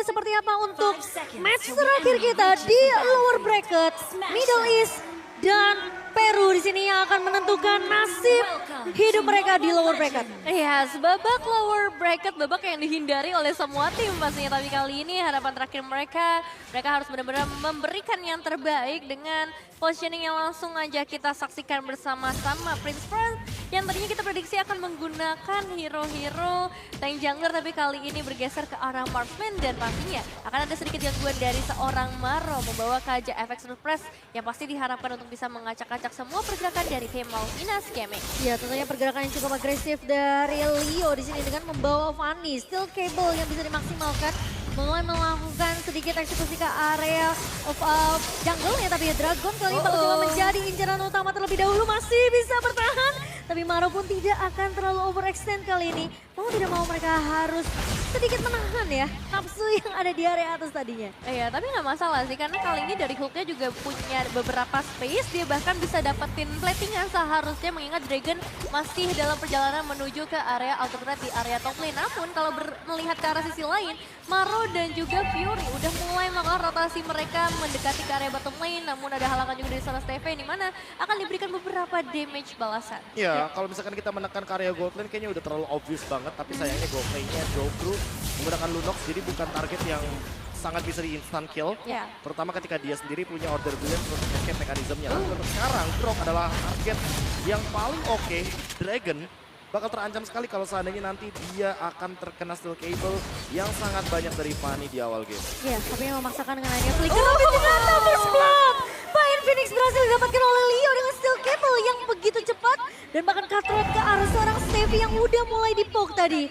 melihat seperti apa untuk match terakhir kita di lower bracket, Middle East dan Peru di sini yang akan menentukan nasib hidup mereka di lower bracket. Iya, babak lower bracket, babak yang dihindari oleh semua tim pastinya. Tapi kali ini harapan terakhir mereka harus benar-benar memberikan yang terbaik dengan positioning yang langsung aja kita saksikan bersama-sama. Prince Front yang tadinya kita prediksi akan menggunakan hero-hero tank jungler, tapi kali ini bergeser ke arah marksman dan pastinya akan ada sedikit gangguan dari seorang Maro membawa KJ FX Surprise yang pasti diharapkan untuk bisa mengacak-acak semua pergerakan dari tim Malvinas Gaming. Ya, tentunya pergerakan yang cukup agresif dari Leo di sini dengan membawa Fanny, still cable yang bisa dimaksimalkan, mulai melakukan sedikit eksekusi ke area of jungle ya, tapi ya Dragon kali ini bakal coba menjadi incaran utama terlebih dahulu, masih bisa bertahan. Tapi Maro pun tidak akan terlalu overextend kali ini. Mau tidak mau mereka harus sedikit menahan ya nafsu yang ada di area atas tadinya. Iya, tapi nggak masalah sih karena kali ini dari hooknya juga punya beberapa space. Dia bahkan bisa dapetin platingan seharusnya mengingat Dragon masih dalam perjalanan menuju ke area outer red di area top lane. Namun kalau melihat ke arah sisi lain, Maro dan juga Fury udah mulai melakukan rotasi mereka mendekati ke area bottom lane. Namun ada halangan juga dari sana Steve di mana akan diberikan beberapa damage balasan. Ya, kalau misalkan kita menekan ke area gold lane kayaknya udah terlalu obvious banget. Tapi sayangnya gold lane-nya Jokru menggunakan Lunox jadi bukan target yang sangat bisa di instant kill. Ya. Terutama ketika dia sendiri punya order brilliant untuk escape mekanismenya. Tapi untuk sekarang Grok adalah target yang paling oke. Dragon bakal terancam sekali kalau seandainya nanti dia akan terkena steel cable yang sangat banyak dari Fanny di awal game. Ya, tapi yang memaksakan dengan adanya flicker. Tapi ternyata first blood. Pain Phoenix berhasil didapatkan oleh Leo dengan steel cable yang begitu cepat. Dan bahkan cut rate ke arah seorang Stevie yang udah mulai di-poke tadi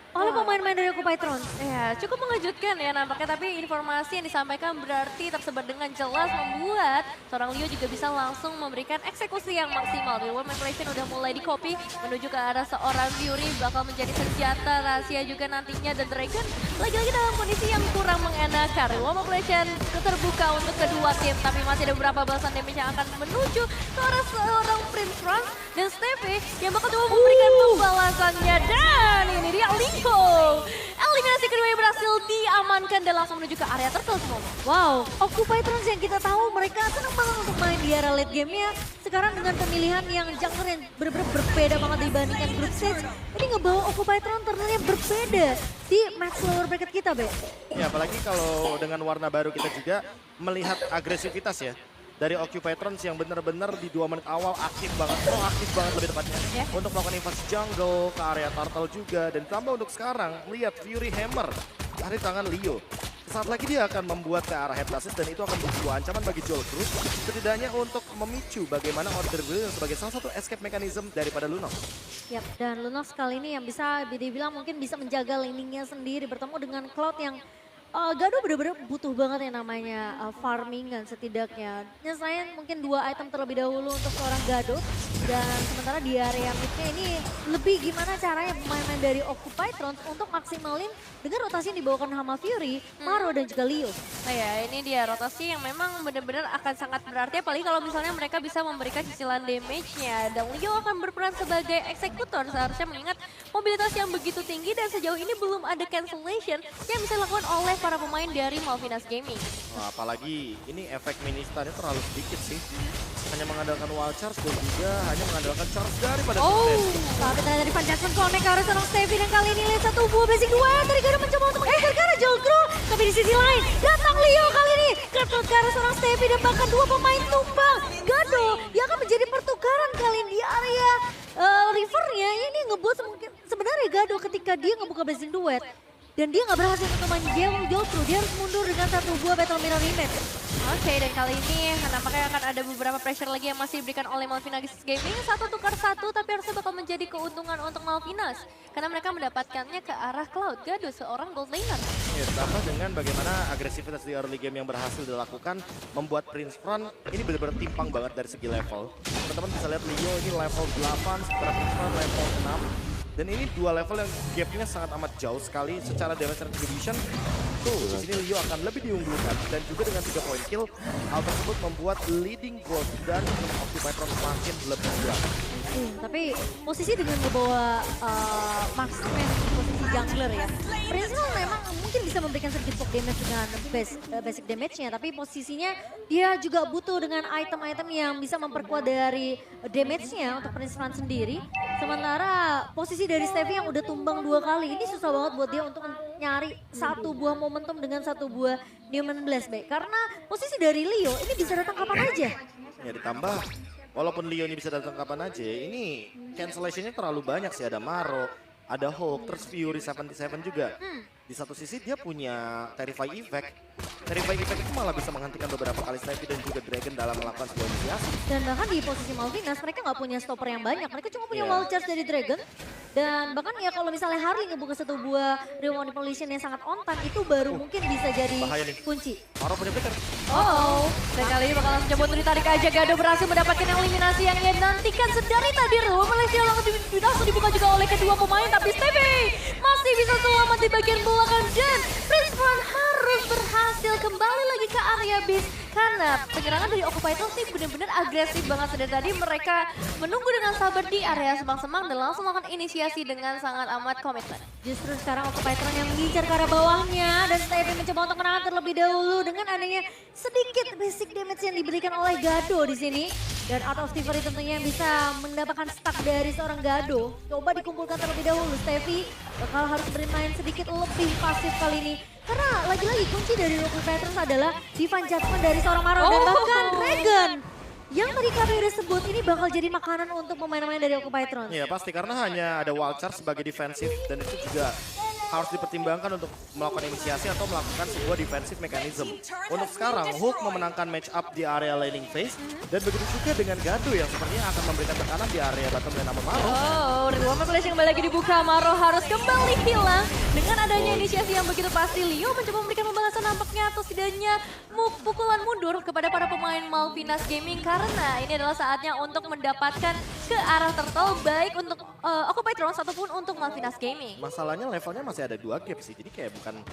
oleh pemain-pemain dari Occupy Throne. Ya, cukup mengejutkan ya nampaknya, tapi informasi yang disampaikan berarti tersebar dengan jelas membuat seorang Leo juga bisa langsung memberikan eksekusi yang maksimal. Reward manipulation udah mulai di copy menuju ke arah seorang Fury, bakal menjadi senjata rahasia juga nantinya, dan Dragon lagi-lagi dalam kondisi yang kurang mengenakan. Reward manipulation terbuka untuk kedua tim, tapi masih ada beberapa balasan damage yang akan menuju ke arah seorang Prince Front dan Stevie yang bakal coba memberikan pembalasannya, dan ini dia Leo. Eliminasi kedua yang berhasil diamankan dan langsung menuju ke area turtle semua. Wow, Occupy Throne yang kita tahu mereka senang banget untuk main di area late game-nya. Sekarang dengan pemilihan yang jungler yang benar-benar berbeda banget dibandingkan group stage, ini ngebawa Occupy Throne ternyata berbeda di match lower bracket kita, Be. Ya, apalagi kalau dengan warna baru kita juga melihat agresivitas ya dari Occupy Throne yang benar-benar di 2 menit awal aktif banget, proaktif banget lebih tepatnya. Untuk melakukan invasi jungle ke area turtle juga. Dan tambah untuk sekarang, lihat Fury Hammer dari tangan Leo. Saat lagi dia akan membuat ke arah head assist dan itu akan menjadi sebuah ancaman bagi Jolcru. Setidaknya untuk memicu bagaimana order brilliant sebagai salah satu escape mechanism daripada Lunox. Yap, dan Lunox kali ini yang bisa dibilang mungkin bisa menjaga laningnya sendiri bertemu dengan Cloud yang Gado bener-bener butuh banget yang namanya farmingan setidaknya. Nyesain mungkin 2 item terlebih dahulu untuk seorang Gado. Dan sementara di area midnya ini lebih gimana caranya pemain-pemain dari Occupy Throne untuk maksimalin dengan rotasi yang dibawakan Hama Fury, Maro dan juga Leo. Nah ya, ini dia rotasi yang memang benar-benar akan sangat berarti, apalagi kalau misalnya mereka bisa memberikan cicilan damage-nya. Dan Leo akan berperan sebagai eksekutor seharusnya mengingat mobilitas yang begitu tinggi dan sejauh ini belum ada cancellation yang bisa dilakukan oleh para pemain dari Malvinas Gaming. Wah, apalagi ini efek mini-stunnya terlalu sedikit sih. Hanya mengandalkan wall charge dan juga hanya mengandalkan charge daripada Tapi ternyata di Van Jasmine connect ke arah seorang Stevie dan kali ini lihat satu buah blessing 2 dari Gado mencoba untuk mengejar ke arah Jolcru. Tapi di sisi lain datang Leo kali ini ke arah seorang Stevie dan bahkan 2 pemain tumbang. Gado yang akan menjadi pertukaran kali ini di area rivernya. Ini ngebuat sebenarnya Gado ketika dia ngebuka blessing duet dan dia nggak berhasil untuk menjauh Jolcru, dia harus mundur dengan 1 buah battle mirror rematch. Oke, dan kali ini nampaknya akan ada beberapa pressure lagi yang masih diberikan oleh Malvinas Gaming. 1 tukar 1, tapi harusnya bakal menjadi keuntungan untuk Malvinas. Karena mereka mendapatkannya ke arah Cloud, Gado seorang gold laner. Ya, ditambah dengan bagaimana agresivitas di early game yang berhasil dilakukan, membuat Prince Front ini benar-benar timpang banget dari segi level. Teman-teman bisa lihat Leo ini level 8, sementara Prince Front level 6. Dan ini 2 level yang gapnya sangat amat jauh sekali secara damage contribution. Tuh, di sini Leo akan lebih diunggulkan dan juga dengan 3 point kill, hal tersebut membuat leading gold dan Occupy Throne makin lebih berat. Tapi posisi dengan membawa marksman posisi jungler ya. Princess memang mungkin bisa memberikan sedikit poke damage dengan basic damage-nya, tapi posisinya dia juga butuh dengan item-item yang bisa memperkuat dari damage-nya untuk Princess sendiri. Sementara posisi dari Steffi yang udah tumbang 2 kali, ini susah banget buat dia untuk nyari satu buah momentum dengan satu buah Newman Blast, baik. Karena posisi dari Leo ini bisa datang kapan aja. Ya ditambah, walaupun Leo ini bisa datang kapan aja, ini cancellation-nya terlalu banyak sih. Ada Maro, ada Hawk, terus Fury 77 juga. Di satu sisi dia punya Terrify Effect. Terrify Effect itu malah bisa menghentikan beberapa kali Steffi dan juga Dragon dalam melakukan sebuah inisiasi. Dan bahkan di posisi Malvinas mereka nggak punya stopper yang banyak. Mereka cuma punya Iya. wall charge dari Dragon. Dan bahkan ya kalau misalnya Harley ngebuka satu buah Real Manipulation yang sangat on time, itu baru mungkin bisa jadi Bahaya nih. kunci. Maro punya flicker. Oh, dan kali ini bakal langsung coba untuk ditarik aja. Gado berhasil mendapatkan eliminasi yang ia nantikan sedari tadi. Ruang Malaysia langsung dibuka juga oleh kedua pemain, tapi Stevie masih bisa selamat di bagian belakang dan Prince Run harus berhasil kembali lagi ke area base. Karena penyerangan dari Occupy Throne sih benar-benar agresif banget sedari tadi. Mereka menunggu dengan sabar di area semang-semang dan langsung melakukan inisiasi dengan sangat amat komitmen. Justru sekarang Occupy Throne yang mengincar ke arah bawahnya dan Stevie mencoba untuk menahan terlebih dahulu dengan adanya sedikit basic damage yang diberikan oleh Gado di sini. Dan Out of Thievery tentunya yang bisa mendapatkan stack dari seorang Gado. Coba dikumpulkan terlebih dahulu. Stevie bakal harus bermain sedikit lebih pasif kali ini. Karena lagi-lagi kunci dari Occupy Throne adalah Divine Judgment dari seorang Maro dan bahkan Dragon. Yang tadi kami udah sebut ini bakal jadi makanan untuk pemain-pemain dari Occupy Throne. Iya pasti, karena hanya ada wild charge sebagai defensif dan itu juga harus dipertimbangkan untuk melakukan inisiasi atau melakukan sebuah defensive mechanism. Untuk sekarang, Hook memenangkan match up di area laning phase dan begitu juga dengan Gado yang sepertinya akan memberikan tekanan di area bottom lane sama Maro. Oh, Real Flash yang kembali lagi dibuka. Maro harus kembali hilang. Dengan adanya inisiasi yang begitu pasti, Leo mencoba memberikan pembalasan nampaknya atau setidaknya pukulan mundur kepada para pemain Malvinas Gaming. Karena ini adalah saatnya untuk mendapatkan ke arah turtle baik untuk Occupy Throne ataupun untuk Malvinas Gaming. Masalahnya levelnya masih ada 2 gap sih, jadi kayak bukan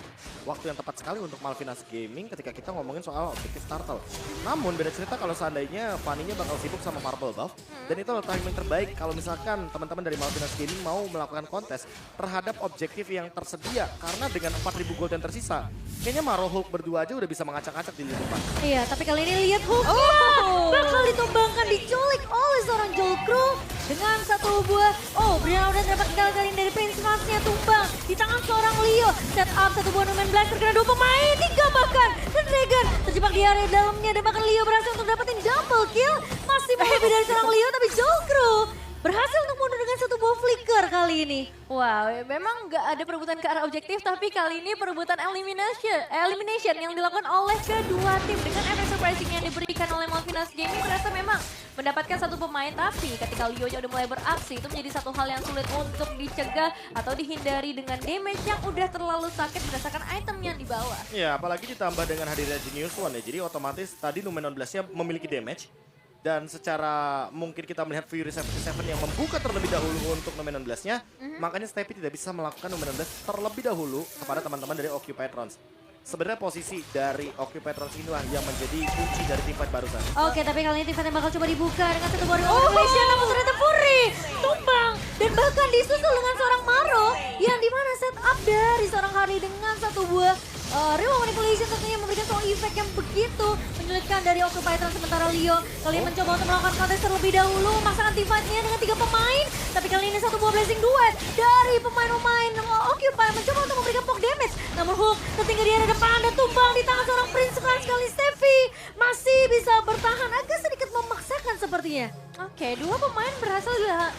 waktu yang tepat sekali untuk Malvinas Gaming ketika kita ngomongin soal objektif turtle. Namun beda cerita kalau seandainya Fanny-nya bakal sibuk sama Purple Buff, dan itu adalah timing terbaik kalau misalkan teman-teman dari Malvinas Gaming mau melakukan kontes terhadap objektif yang tersedia. Karena dengan 4.000 gold yang tersisa, kayaknya Maro Hulk berdua aja udah bisa mengacak-acak di lini depan. Iya, tapi kali ini lihat Hooknya bakal ditumbangkan, diculik oleh seorang Jolkro dengan satu buah. Oh, Brianna udah dapat kali dari Prince Mas-nya tumbang di tangan seorang Leo. Set up satu buah Numen Blast terkena 2 pemain, 3 bahkan. Dan Dragon terjebak di area dalamnya dan bahkan Leo berhasil untuk dapetin double kill. Masih lebih dari seorang Leo, tapi Jolkro berhasil untuk mundur dengan satu buah flicker kali ini. Wow, memang nggak ada perebutan ke arah objektif, tapi kali ini perebutan elimination yang dilakukan oleh kedua tim dengan efek surprising yang diberikan oleh Malvinas Gaming. Merasa memang mendapatkan satu pemain, tapi ketika Leo udah mulai beraksi itu menjadi satu hal yang sulit untuk dicegah atau dihindari dengan damage yang udah terlalu sakit berdasarkan item yang dibawa. Ya, apalagi ditambah dengan hadirnya Genius One ya, jadi otomatis tadi Numenon Blast-nya memiliki damage. Dan secara mungkin kita melihat Fury 77 yang membuka terlebih dahulu untuk Numenon Blast-nya, makanya Steffi tidak bisa melakukan Numenon Blast terlebih dahulu kepada teman-teman dari Occupy Throne. Sebenarnya posisi dari Occupy Throne inilah yang menjadi kunci dari teamfight barusan. Oke, tapi kali ini teamfight yang bakal coba dibuka dengan satu buah Revolution, namun ternyata Fury tumbang dan bahkan disusul dengan seorang Maro yang dimana setup dari seorang Harley dengan satu buah Real Manipulation tentunya memberikan sound effect yang begitu menyulitkan dari Occupy Throne. Sementara Leo kali ini mencoba untuk melakukan kontes terlebih dahulu, memaksakan teamfight-nya dengan 3 pemain, tapi kali ini satu buah blessing duet dari pemain-pemain Occupy mencoba untuk memberikan poke damage. Namun Hook tertinggal di area depan dan tumbang di tangan seorang Prince Run. Sekali Steffi masih bisa bertahan, agak sedikit memaksakan sepertinya. Oke, 2 pemain berhasil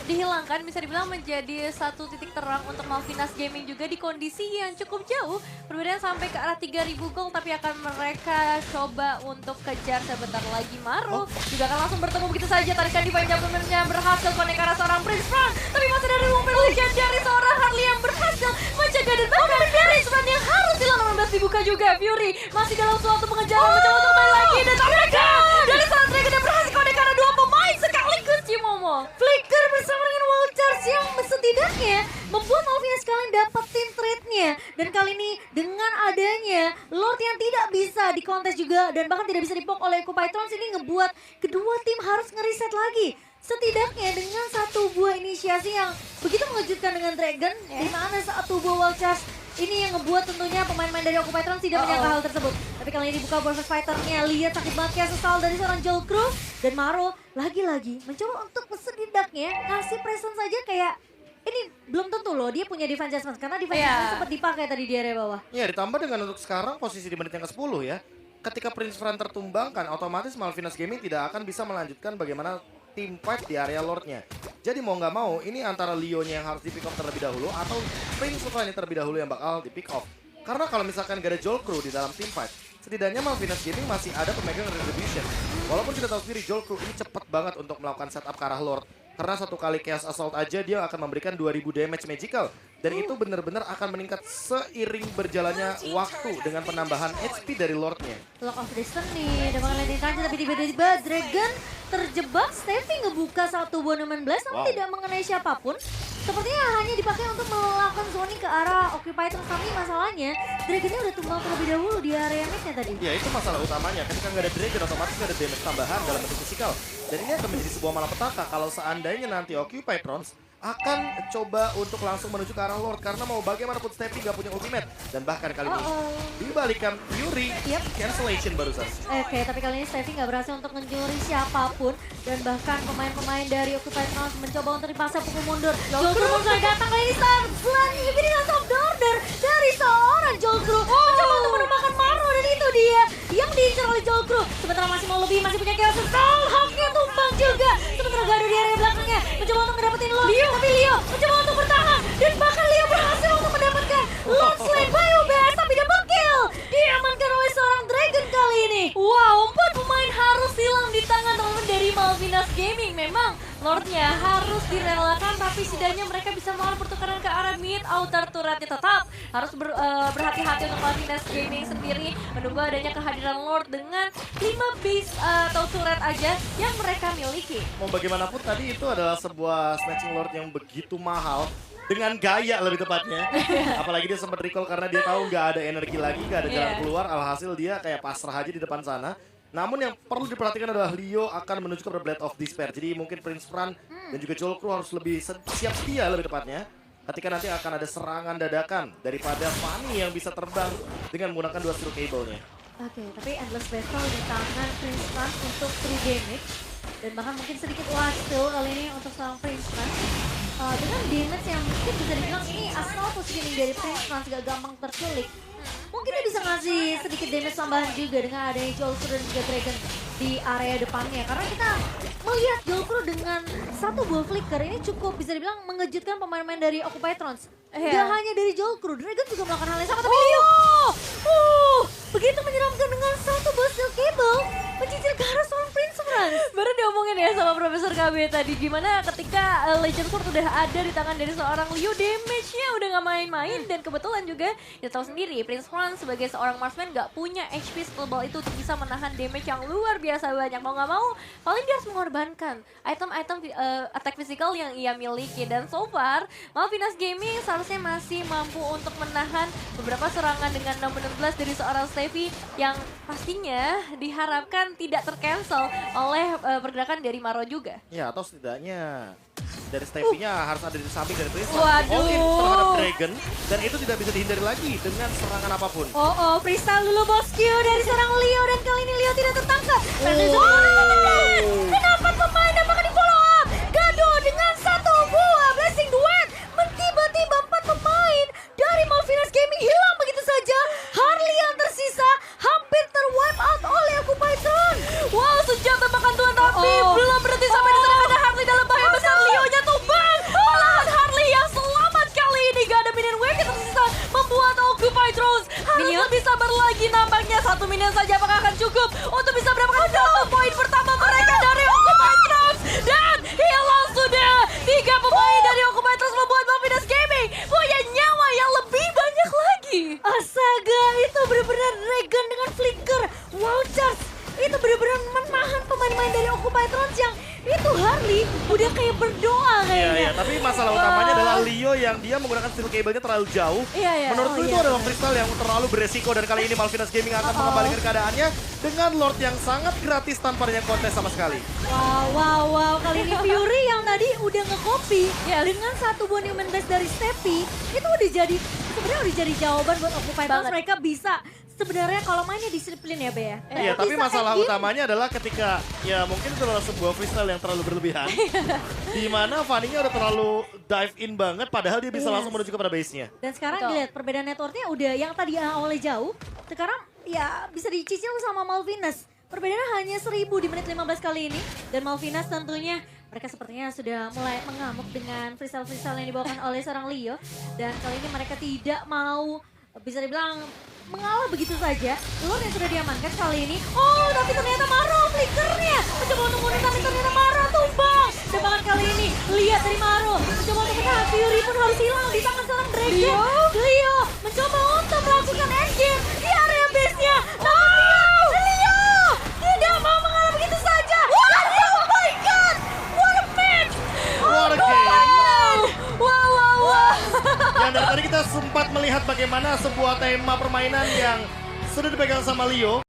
dihilangkan, bisa dibilang menjadi satu titik terang untuk Malvinas Gaming juga di kondisi yang cukup jauh. Perbedaan sampai ke arah 3.000 gol, tapi akan mereka coba untuk kejar sebentar lagi. Maro juga akan langsung bertemu begitu saja. Tarikan Divine Judgment-nya berhasil connect ke arah seorang Prince Run, tapi masih dari ruang Revolution dari seorang Harley yang berhasil menjaga dan bahkan Prince Run yang harus hilang. 16 dibuka juga. Fury masih dalam suatu pengejaran, mencoba untuk kembali lagi dan dari seorang Dragon yang berhasil connect ke arah 2 pemain sekaligus. Cimomo Flicker bersama dengan Wild Charge yang setidaknya membuat Malvinas kalian dapetin trade-nya. Dan kali ini dengan adanya ya. Lord yang tidak bisa dikontes juga dan bahkan tidak bisa dipok oleh Occupy Thrones ini ngebuat kedua tim harus ngeriset lagi. Setidaknya dengan satu buah inisiasi yang begitu mengejutkan dengan Dragon, di mana satu buah wall charge ini yang ngebuat tentunya pemain-pemain dari Occupy Thrones tidak menyangka hal tersebut. Tapi kali ini buka versus fighternya, lihat sakit banget kayak sesal dari seorang Jolcrew. Dan Maro lagi-lagi mencoba untuk setidaknya ngasih presence saja kayak ini belum tentu loh dia punya defense adjustment karena defense adjustment sempat dipakai tadi di area bawah. Ya ditambah dengan untuk sekarang posisi di menit yang ke-10 ya. Ketika Prince Fran tertumbangkan, otomatis Malvinas Gaming tidak akan bisa melanjutkan bagaimana team fight di area Lordnya. Jadi mau nggak mau ini antara Leo-nya yang harus di pick off terlebih dahulu atau Prince Fran terlebih dahulu yang bakal di pick off. Karena kalau misalkan gak ada Jolcrew di dalam team fight, setidaknya Malvinas Gaming masih ada pemegang Retribution. Walaupun kita tahu sendiri Jolcrew ini cepat banget untuk melakukan setup ke arah Lord. Karena satu kali Chaos Assault aja dia akan memberikan 2000 damage magical. Dan itu benar-benar akan meningkat seiring berjalannya waktu dengan penambahan HP dari Lordnya. Lock of Destiny, ada banget landing kanji tapi tiba-tiba Dragon terjebak. Steffi ngebuka satu buah 16 namun tidak mengenai siapapun. Sepertinya hanya dipakai untuk melakukan zoning ke arah Occupy Thrones. Tapi masalahnya Dragonnya udah tumbang terlebih dahulu di area mid-nya tadi. Ya itu masalah utamanya, ketika nggak ada Dragon otomatis nggak ada damage tambahan dalam bentuk fisikal. Dan ini akan menjadi sebuah malapetaka kalau seandainya nanti Occupy Thrones akan coba untuk langsung menuju ke arah Lord. Karena mau bagaimanapun Steffi gak punya ultimate. Dan bahkan kali ini dibalikan Yuri cancellation barusan. Oke, tapi kali ini Steffi gak berhasil untuk mencuri siapapun. Dan bahkan pemain-pemain dari Occupy Thrones mencoba untuk dipaksa pukul mundur. Jolcrew mulai datang kali ini selanjutnya dengan soft order dari seorang Jolcrew. Mencoba untuk menembakkan Maro dan itu dia yang diincar oleh Jolcrew. Sementara masih mau lebih, masih punya Chaos Assault. Haknya tumbang juga. Sementara Gado di area belakangnya mencoba untuk mendapatkan Lord. Tapi Leo mencoba untuk bertahan dan bahkan Leo berhasil untuk mendapatkan Lord Slain by UBS tapi double kill diamankan oleh seorang Dragon kali ini. Wow, 4 pemain harus hilang di tangan teman-teman dari Malvinas Gaming. Memang Lordnya harus direlakan tapi setidaknya mereka bisa melakukan pertukaran ke arah mid. Outer turretnya tetap harus berhati-hati untuk Malvinas Gaming sendiri menunggu adanya kehadiran Lord dengan 5 base atau turret aja yang mereka miliki. Mau bagaimanapun tadi itu adalah sebuah Snatching Lord yang begitu mahal. Dengan gaya lebih tepatnya. Apalagi dia sempat recall karena dia tahu nggak ada energi lagi, nggak ada jalan keluar. Alhasil dia kayak pasrah aja di depan sana. Namun yang perlu diperhatikan adalah Leo akan menuju ke Blade of Despair. Jadi mungkin Prince Fran dan juga Jolcrew harus lebih siap sedia lebih tepatnya. Ketika nanti akan ada serangan dadakan daripada Fanny yang bisa terbang dengan menggunakan 2 steel cable-nya. Oke, tapi Endless Battle di tangan Prince Fran untuk 3 damage. Dan bahkan mungkin sedikit wastil kali ini untuk seorang Prince Fran. Dengan damage yang mungkin bisa dibilang ini asal positioning dari Prince Fran gak gampang terculik. Mungkin dia bisa ngasih sedikit damage tambahan juga dengan adanya Jolcrew dan juga Dragon di area depannya. Karena kita melihat Jolcrew dengan satu buah flicker ini cukup bisa dibilang mengejutkan pemain-pemain dari Occupy Thrones. Gak hanya dari Jolcrew, Dragon juga melakukan hal yang sama. Tapi Leo, begitu menyeramkan dengan satu buah steel cable, mencicil ke arah seorang Prince Fran. Baru diomongin ya sama Profesor KB tadi gimana ketika Legend Sword udah ada di tangan dari seorang Leo, damage-nya udah gak main-main. Dan kebetulan juga ya tahu sendiri Prince Fran sebagai seorang marksman gak punya HP setebal itu untuk bisa menahan damage yang luar biasa banyak. Mau gak mau paling dia harus mengorbankan item-item attack physical yang ia miliki. Dan so far Malvinas Gaming seharusnya masih mampu untuk menahan beberapa serangan dengan 6-16 dari seorang Steffi yang pastinya diharapkan tidak tercancel oleh pergerakan dari Maro juga. Ya atau setidaknya dari Steffi-nya harus ada di samping dari Prince Fran. Waduh. All in terhadap Dragon dan itu tidak bisa dihindari lagi dengan serangan apapun. Freestyle dulu bosku dari seorang Leo dan kali ini Leo tidak tertangkap. Kenapa pemain dapat di follow up? Gado dengan satu buah blessing duet. Tiba-tiba 4 pemain dari Malvinas Gaming hilang begitu saja. Harley yang tersisa hampir terwipe out oleh Occupy Thrones. Wow, sejak tembakan Tuhan tapi belum berhenti sampai di sana ada Harley dalam bahaya besar. Leo-nya tumbang. Malahan Harley yang selamat kali ini. Gak ada minion wave yang tersisa membuat Occupy Thrones harus lebih sabar lagi nampaknya. 1 minion saja apakah akan cukup untuk bisa mendapatkan 1 poin pertama mereka dari Occupy Thrones. Dan hilang sudah 3 pemain dari Occupy Thrones membuat Malvinas Gaming punya nyawa yang lebih banyak lagi. Astaga, itu benar-benar Dragon dengan flicker. Wow, charge. Itu benar-benar menahan pemain-pemain dari Occupy Thrones yang Itu Harley udah kayak berdoa Iya, kayaknya. iya. Tapi masalah utamanya adalah Leo yang dia menggunakan steel cable-nya terlalu jauh. Iya, iya. Menurutku Oh, itu iya, adalah benar. kristal yang terlalu beresiko dan kali ini Malvinas Gaming akan mengembalikan keadaannya dengan Lord yang sangat gratis tanpa adanya kontes sama sekali. Wow. Kali ini Fury yang tadi udah nge-copy dengan satu monument base dari Stepi, itu udah jadi, sebenarnya udah jadi jawaban buat Occupy Town. Banget. Mereka bisa sebenarnya kalau mainnya disiplin ya, Be ya. Iya, Mereka tapi bisa masalah endgame. utamanya adalah ketika ya mungkin itu adalah sebuah freestyle yang terlalu berlebihan. Di mana Fanny-nya udah terlalu dive in banget padahal dia bisa Yes. langsung menuju kepada base-nya. Dan sekarang Betul. dilihat perbedaan networknya udah yang tadi awalnya jauh, sekarang ya bisa dicicil sama Malvinas. Perbedaannya hanya 1000 di menit 15 kali ini. Dan Malvinas tentunya mereka sepertinya sudah mulai mengamuk dengan freestyle-freestyle yang dibawakan oleh seorang Leo. Dan kali ini mereka tidak mau bisa dibilang mengalah begitu saja. Lord yang sudah diamankan kali ini. Oh, tapi ternyata Maro flickernya. Mencoba untuk mundur tapi ternyata Maro tumbang. Tembakan kali ini lihat dari Maro. Mencoba untuk menahan Fury pun harus hilang di tangan seorang Dragon. Leo mencoba untuk melakukan endgame di area base-nya. Namun Leo tidak mau mengalah begitu saja. Oh my god, what a match. What a game. Wow. Yang dari tadi kita sempat melihat bagaimana sebuah tema permainan yang sudah dipegang sama Leo.